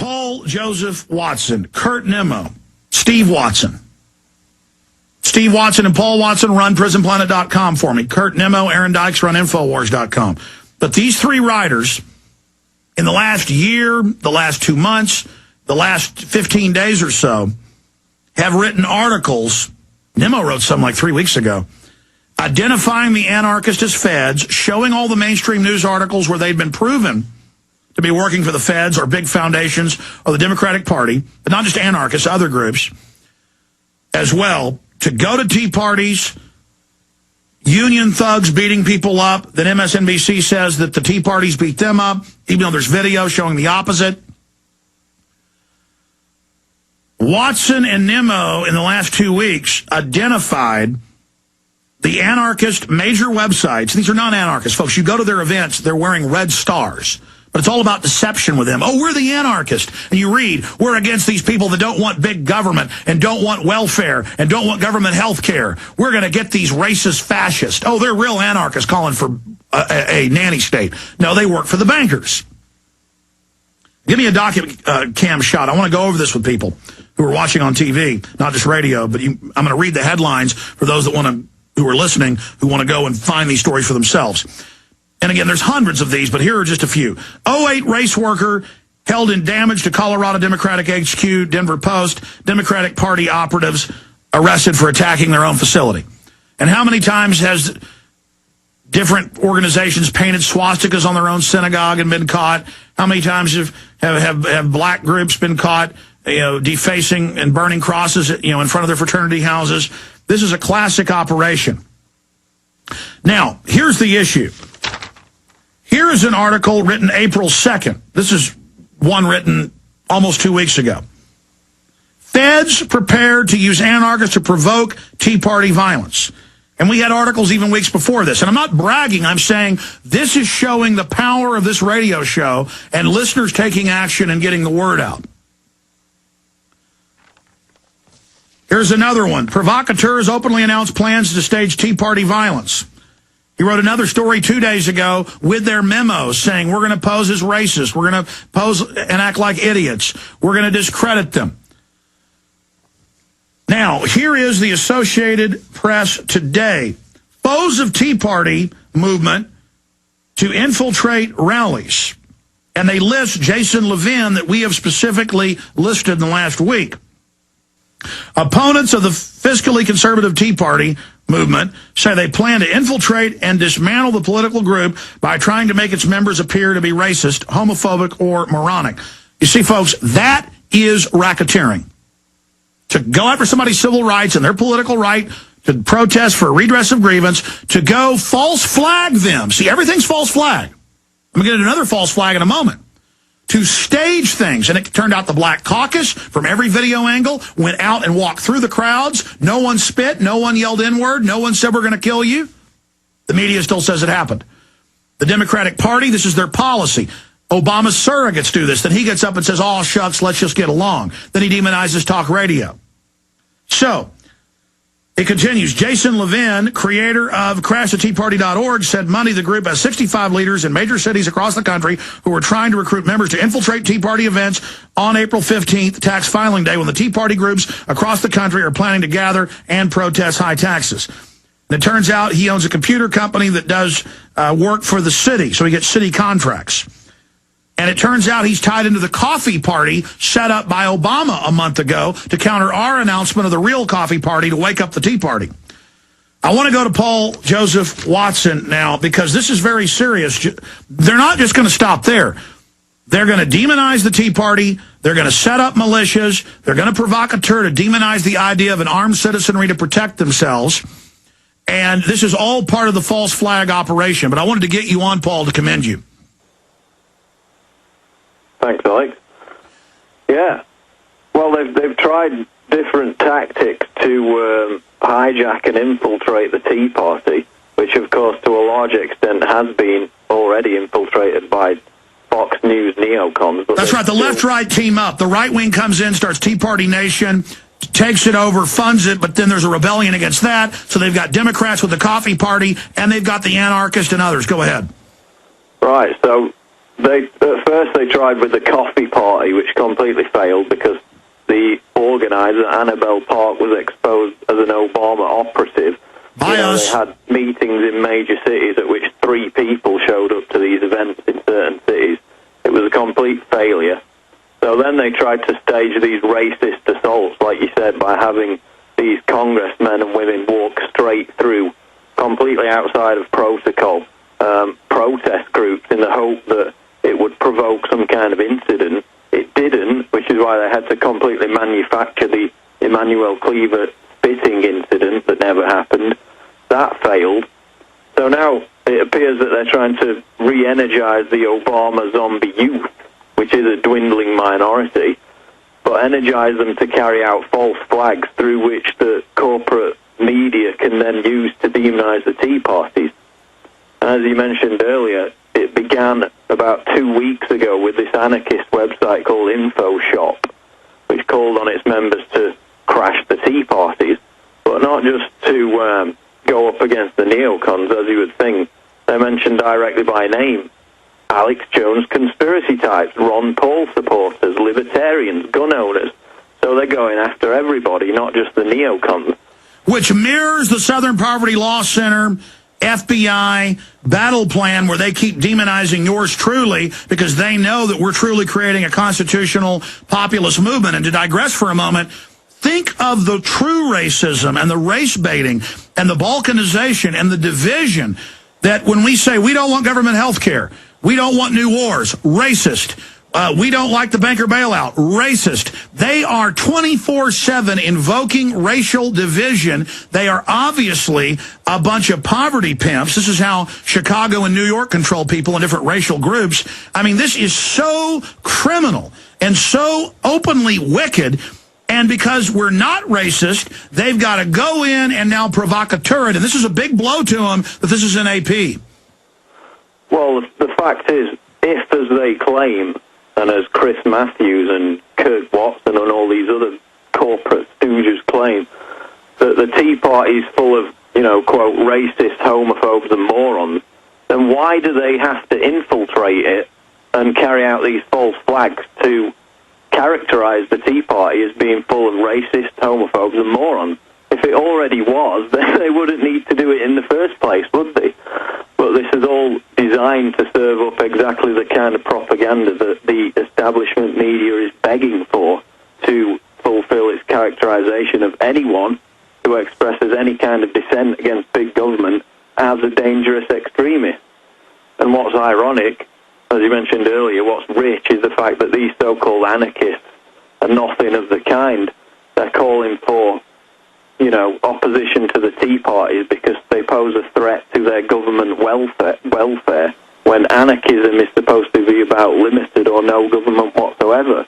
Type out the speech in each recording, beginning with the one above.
Paul Joseph Watson, Kurt Nimmo, Steve Watson. Steve Watson and Paul Watson run PrisonPlanet.com for me. Kurt Nimmo, Aaron Dykes run Infowars.com. But these three writers, in the last year, the last 2 months, the last 15 days or so, have written articles. Nimmo wrote some like 3 weeks ago, identifying the anarchists as feds, showing all the mainstream news articles where they'd been proven to be working for the feds or big foundations or the Democratic Party, but not just anarchists, other groups as well, to go to tea parties, union thugs beating people up. Then MSNBC says that the tea parties beat them up, even though there's video showing the opposite. Watson and Nimmo, in the last 2 weeks, identified the anarchist major websites. These are non-anarchists, folks. You go to their events, they're wearing red stars. But it's all about deception with them. Oh, we're the anarchists. And you read, we're against these people that don't want big government and don't want welfare and don't want government health care. We're going to get these racist fascists. Oh, they're real anarchists calling for a nanny state. No, they work for the bankers. Give me a document cam shot. I want to go over this with people who are watching on TV, not just radio, but I'm going to read the headlines for those that who are listening, who want to go and find these stories for themselves. And again, there's hundreds of these, but here are just a few. 08 race worker held in damage to Colorado Democratic HQ, Denver Post, Democratic Party operatives arrested for attacking their own facility. And how many times has different organizations painted swastikas on their own synagogue and been caught? How many times have black groups been caught, defacing and burning crosses, in front of their fraternity houses? This is a classic operation. Now, here's the issue. Here is an article written April 2nd. This is one written almost 2 weeks ago. Feds prepared to use anarchists to provoke Tea Party violence. And we had articles even weeks before this. And I'm not bragging. I'm saying this is showing the power of this radio show and listeners taking action and getting the word out. Here's another one. Provacateurs openly announced plans to stage Tea Party violence. He wrote another story 2 days ago with their memos saying we're going to pose as racist. We're going to pose and act like idiots. We're going to discredit them. Now, here is the Associated Press today. Foes of Tea Party movement to infiltrate rallies. And they list Jason Levin that we have specifically listed in the last week. Opponents of the fiscally conservative Tea Party movement say they plan to infiltrate and dismantle the political group by trying to make its members appear to be racist, homophobic, or moronic. You see, folks, that is racketeering. To go after somebody's civil rights and their political right to protest for redress of grievance, to go false flag them. See, everything's false flag. I'm going to get another false flag in a moment. To stage things. And it turned out the Black Caucus, from every video angle, went out and walked through the crowds. No one spit. No one yelled N-word. No one said, we're going to kill you. The media still says it happened. The Democratic Party, this is their policy. Obama's surrogates do this. Then he gets up and says, oh, shucks, let's just get along. Then he demonizes talk radio. So, it continues. Jason Levin, creator of CrashTheTeaParty.org, said Monday the group has 65 leaders in major cities across the country who are trying to recruit members to infiltrate Tea Party events on April 15th, tax filing day, when the Tea Party groups across the country are planning to gather and protest high taxes. And it turns out he owns a computer company that does work for the city, so he gets city contracts. And it turns out he's tied into the coffee party set up by Obama a month ago to counter our announcement of the real coffee party to wake up the Tea Party. I want to go to Paul Joseph Watson now because this is very serious. They're not just going to stop there. They're going to demonize the Tea Party. They're going to set up militias. They're going to provocateur to demonize the idea of an armed citizenry to protect themselves. And this is all part of the false flag operation. But I wanted to get you on, Paul, to commend you. Thanks, Alex. Yeah. Well, they've tried different tactics to hijack and infiltrate the Tea Party, which, of course, to a large extent has been already infiltrated by Fox News neocons. That's right. The left-right team up. The right wing comes in, starts Tea Party Nation, takes it over, funds it, but then there's a rebellion against that. So they've got Democrats with the coffee party, and they've got the anarchists and others. Go ahead. Right. So at first they tried with the coffee party, which completely failed because the organizer, Annabelle Park, was exposed as an Obama operative. By us. They had meetings in major cities at which 3 people showed up to these events in certain cities. It was a complete failure. So then they tried to stage these racist assaults, like you said, by having these congressmen and women walk straight through, completely outside of protocol, protest groups in the hope that it would provoke some kind of incident. It didn't, which is why they had to completely manufacture the Emmanuel Cleaver spitting incident that never happened. That failed. So now it appears that they're trying to re-energize the Obama zombie youth, which is a dwindling minority, but energize them to carry out false flags through which the corporate media can then use to demonize the Tea Parties. As you mentioned earlier, it began about 2 weeks ago with this anarchist website called InfoShop, which called on its members to crash the Tea Parties, but not just to go up against the neocons, as you would think. They mentioned directly by name Alex Jones conspiracy types, Ron Paul supporters, libertarians, gun owners. So they're going after everybody, not just the neocons. Which mirrors the Southern Poverty Law Center, FBI battle plan, where they keep demonizing yours truly because they know that we're truly creating a constitutional populist movement. And to digress for a moment, think of the true racism and the race baiting and the balkanization and the division that when we say we don't want government health care, we don't want new wars, racist. We don't like the banker bailout, racist. They are 24/7 invoking racial division. They are obviously a bunch of poverty pimps. This is how Chicago and New York control people in different racial groups. I mean, this is so criminal and so openly wicked. And because we're not racist, they've got to go in and now provocateur it. And this is a big blow to them that this is an AP. Well, the fact is, if, as they claim, and as Chris Matthews and Kirk Watson and all these other corporate stooges claim, that the Tea Party is full of, quote, racist, homophobes and morons, then why do they have to infiltrate it and carry out these false flags to characterize the Tea Party as being full of racist, homophobes and morons? If it already was, then they wouldn't need to do it in the first place, would they? But this is all designed to serve up exactly the kind of propaganda that the establishment media is begging for to fulfill its characterization of anyone who expresses any kind of dissent against big government as a dangerous extremist. And what's ironic, as you mentioned earlier, what's rich is the fact that these so-called anarchists are nothing of the kind. They're calling for opposition to the Tea Parties because they pose a threat to their government welfare, when anarchism is supposed to be about limited or no government whatsoever.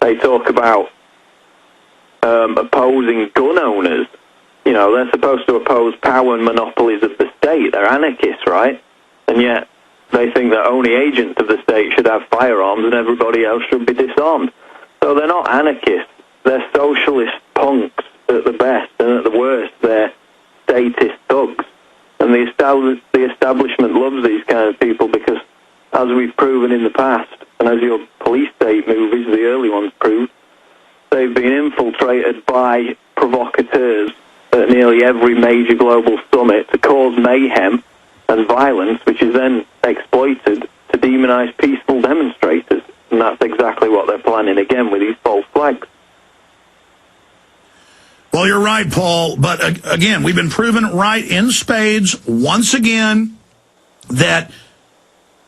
They talk about opposing gun owners. They're supposed to oppose power and monopolies of the state. They're anarchists, right? And yet they think that only agents of the state should have firearms and everybody else should be disarmed. So they're not anarchists. They're socialist punks at the best, and at the worst, they're statist thugs. And the establishment loves these kind of people because, as we've proven in the past, and as your police state movies, the early ones proved, they've been infiltrated by provocateurs at nearly every major global summit to cause mayhem and violence, which is then exploited to demonize peaceful demonstrators. And that's exactly what they're planning again with these false flags. Well, you're right, Paul. But again, we've been proven right in spades once again that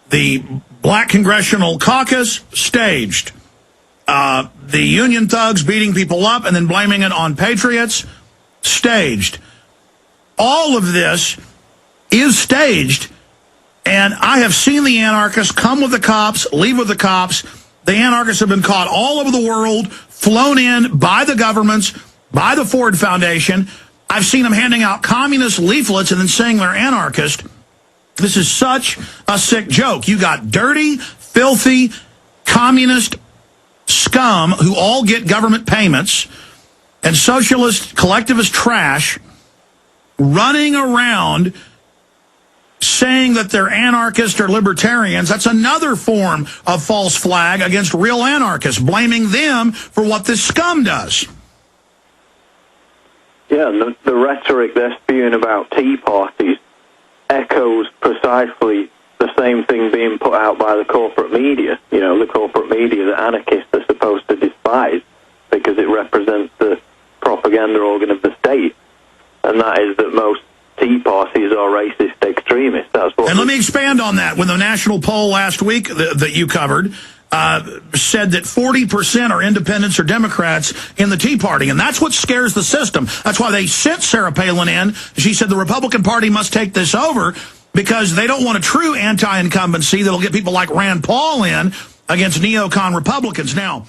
the Black Congressional Caucus staged. The union thugs beating people up and then blaming it on patriots, staged. All of this is staged, and I have seen the anarchists come with the cops, leave with the cops. The anarchists have been caught all over the world, flown in by the governments, by the Ford Foundation. I've seen them handing out communist leaflets and then saying they're anarchist. This is such a sick joke. You got dirty, filthy, communist scum who all get government payments and socialist collectivist trash running around saying that they're anarchists or libertarians, that's another form of false flag against real anarchists, blaming them for what this scum does. Yeah, the rhetoric they're spewing about tea parties echoes precisely the same thing being put out by the corporate media. You know, the corporate media that anarchists are supposed to despise because it represents the propaganda organ of the state, and that is that most tea parties are racist extremists. That's what. And let me expand on that. When the national poll last week that you covered said that 40% are independents or Democrats in the Tea Party, and that's what scares the system. That's why they sent Sarah Palin in. She said the Republican Party must take this over because they don't want a true anti-incumbency that'll get people like Rand Paul in against neocon Republicans. Now,